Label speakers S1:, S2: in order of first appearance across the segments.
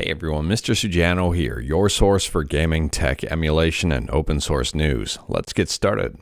S1: Hey everyone, Mr. Sujano here, your source for gaming, tech, emulation, and open source news. Let's get started.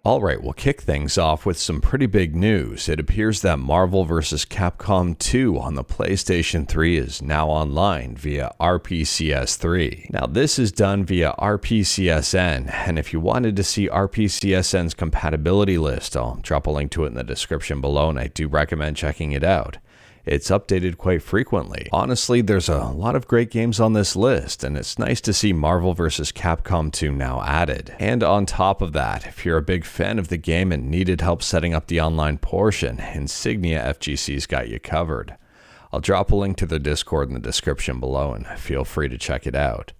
S1: Alright, we'll kick things off with some pretty big news. It appears that Marvel vs. Capcom 2 on the PlayStation 3 is now online via RPCS3. Now this is done via RPCSN, and if you wanted to see RPCSN's compatibility list, I'll drop a link to it in the description below, and I do recommend checking it out. It's updated quite frequently. Honestly, there's a lot of great games on this list, and it's nice to see Marvel vs. Capcom 2 now added. And on top of that, if you're a big fan of the game and needed help setting up the online portion, Insignia FGC's got you covered. I'll drop a link to the Discord in the description below, and feel free to check it out.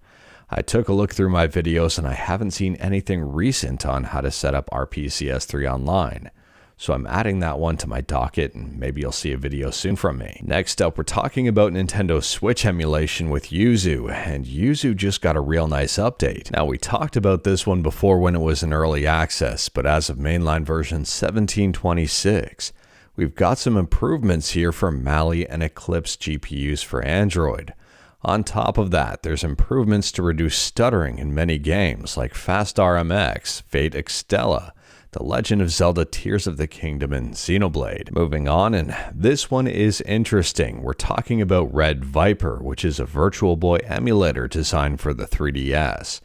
S1: I took a look through my videos, and I haven't seen anything recent on how to set up RPCS3 online. So I'm adding that one to my docket, and maybe you'll see a video soon from me. Next up, we're talking about Nintendo Switch emulation with Yuzu, and Yuzu just got a real nice update. Now, we talked about this one before when it was in early access, but as of mainline version 17.26, we've got some improvements here for Mali and Eclipse GPUs for Android. On top of that, there's improvements to reduce stuttering in many games like Fast RMX, Fate Extella, The Legend of Zelda Tears of the Kingdom, and Xenoblade. Moving on, and this one is interesting. We're talking about Red Viper, which is a Virtual Boy emulator designed for the 3DS.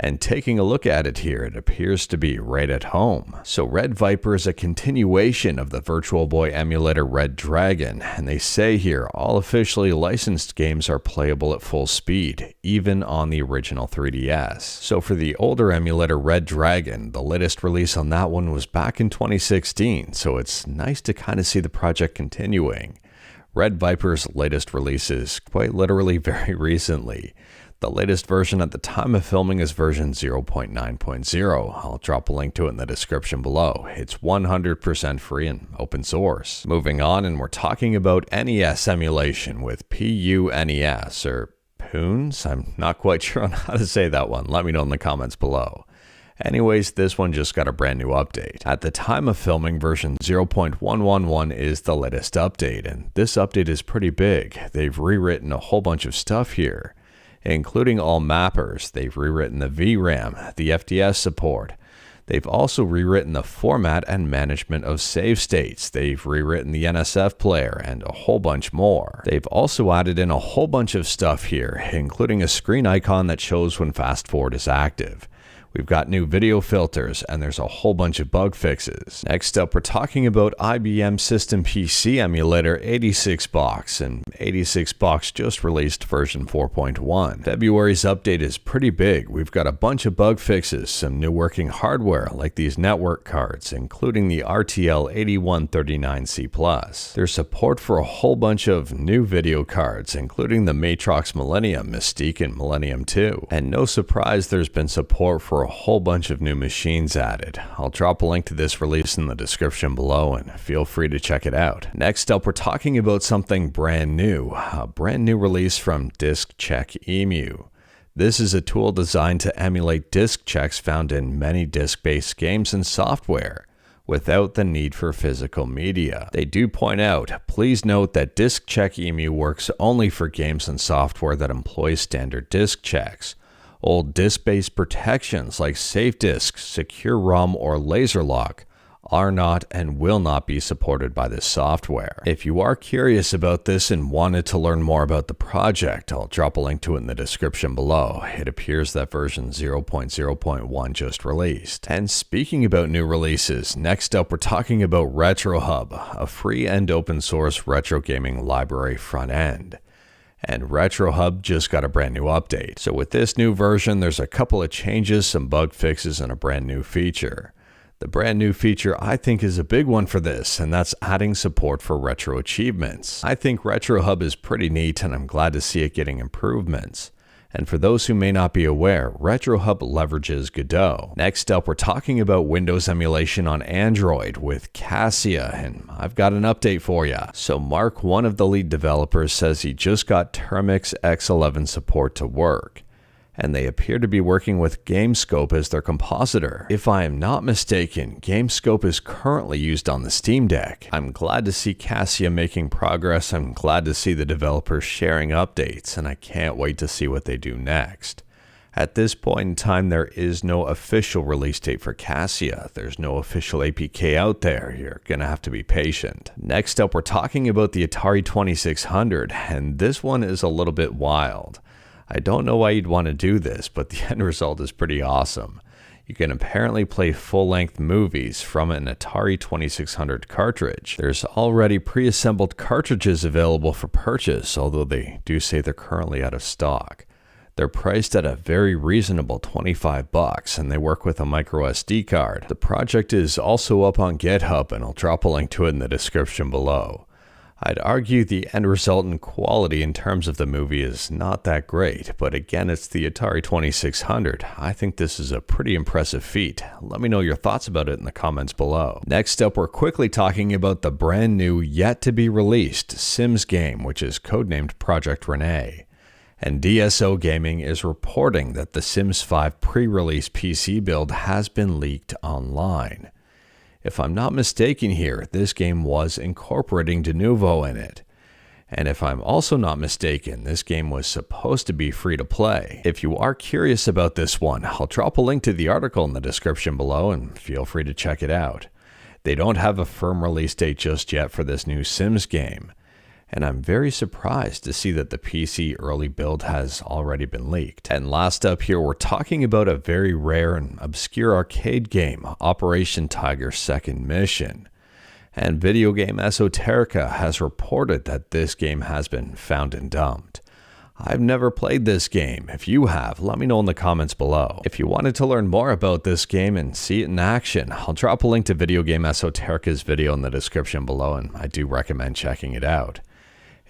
S1: And taking a look at it here, it appears to be right at home. So Red Viper is a continuation of the Virtual Boy emulator Red Dragon, and they say here all officially licensed games are playable at full speed, even on the original 3DS. So for the older emulator Red Dragon, the latest release on that one was back in 2016, so it's nice to kind of see the project continuing. Red Viper's latest release is quite literally very recently. The latest version at the time of filming is version 0.9.0. I'll drop a link to it in the description below. It's 100% free and open source. Moving on, and we're talking about NES Emulation with PUNES, or Poons? I'm not quite sure on how to say that one. Let me know in the comments below. Anyways, this one just got a brand new update. At the time of filming, version 0.111 is the latest update, and this update is pretty big. They've rewritten a whole bunch of stuff here, including all mappers. They've rewritten the VRAM, the FDS support. They've also rewritten the format and management of save states. They've rewritten the NSF player and a whole bunch more. They've also added in a whole bunch of stuff here, including a screen icon that shows when fast forward is active. We've got new video filters, and there's a whole bunch of bug fixes. Next up, we're talking about IBM System PC Emulator 86box, and 86box just released version 4.1. February's update is pretty big. We've got a bunch of bug fixes, some new working hardware like these network cards, including the RTL 8139C+. There's support for a whole bunch of new video cards, including the Matrox Millennium, Mystique, and Millennium 2. And no surprise, there's been support for a whole bunch of new machines added. I'll drop a link to this release in the description below, and feel free to check it out. Next up, we're talking about something brand new, a brand new release from DiscCheckEmu. This is a tool designed to emulate disk checks found in many disk-based games and software without the need for physical media. They do point out, please note that DiscCheckEmu works only for games and software that employ standard disk checks. Old disk-based protections like safe disks, secure ROM, or laser lock are not and will not be supported by this software. If you are curious about this and wanted to learn more about the project, I'll drop a link to it in the description below. It appears that version 0.0.1 just released. And speaking about new releases, next up we're talking about RetroHub, a free and open source retro gaming library front end. And RetroHub just got a brand new update. So with this new version, there's a couple of changes, some bug fixes, and a brand new feature. The brand new feature I think is a big one for this, and that's adding support for retro achievements. I think RetroHub is pretty neat, and I'm glad to see it getting improvements. And for those who may not be aware, RetroHub leverages Godot. Next up, we're talking about Windows emulation on Android with Cassia, and I've got an update for you. So Mark, one of the lead developers, says he just got Termix X11 support to work. and they appear to be working with GameScope as their compositor. If I am not mistaken, GameScope is currently used on the Steam Deck. I'm glad to see Cassia making progress, I'm glad to see the developers sharing updates, and I can't wait to see what they do next. At this point in time, there is no official release date for Cassia. There's no official APK out there. You're gonna have to be patient. Next up, we're talking about the Atari 2600, and this one is a little bit wild. I don't know why you'd want to do this, but the end result is pretty awesome. You can apparently play full-length movies from an Atari 2600 cartridge. There's already pre-assembled cartridges available for purchase, although they do say they're currently out of stock. They're priced at a very reasonable $25, and they work with a micro SD card. The project is also up on GitHub, and I'll drop a link to it in the description below. I'd argue the end result in quality in terms of the movie is not that great, but again, it's the Atari 2600. I think this is a pretty impressive feat. Let me know your thoughts about it in the comments below. Next up, we're quickly talking about the brand new, yet to be released Sims game, which is codenamed Project Rene. And DSO Gaming is reporting that the Sims 5 pre-release PC build has been leaked online. If I'm not mistaken here, this game was incorporating De Novo in it. And if I'm also not mistaken, this game was supposed to be free to play. If you are curious about this one, I'll drop a link to the article in the description below and feel free to check it out. They don't have a firm release date just yet for this new Sims game. And I'm very surprised to see that the PC early build has already been leaked. And last up here, we're talking about a very rare and obscure arcade game, Operation Tiger's Second Mission. And Video Game Esoterica has reported that this game has been found and dumped. I've never played this game. If you have, let me know in the comments below. If you wanted to learn more about this game and see it in action, I'll drop a link to Video Game Esoterica's video in the description below, and I do recommend checking it out.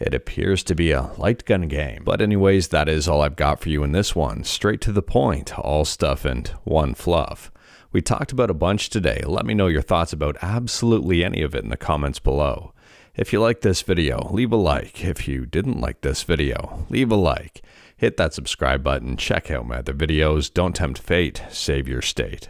S1: It appears to be a light gun game. But anyways, that is all I've got for you in this one. Straight to the point, all stuff and one fluff. We talked about a bunch today. Let me know your thoughts about absolutely any of it in the comments below. If you liked this video, leave a like. If you didn't like this video, leave a like. Hit that subscribe button, check out my other videos. Don't tempt fate, save your state.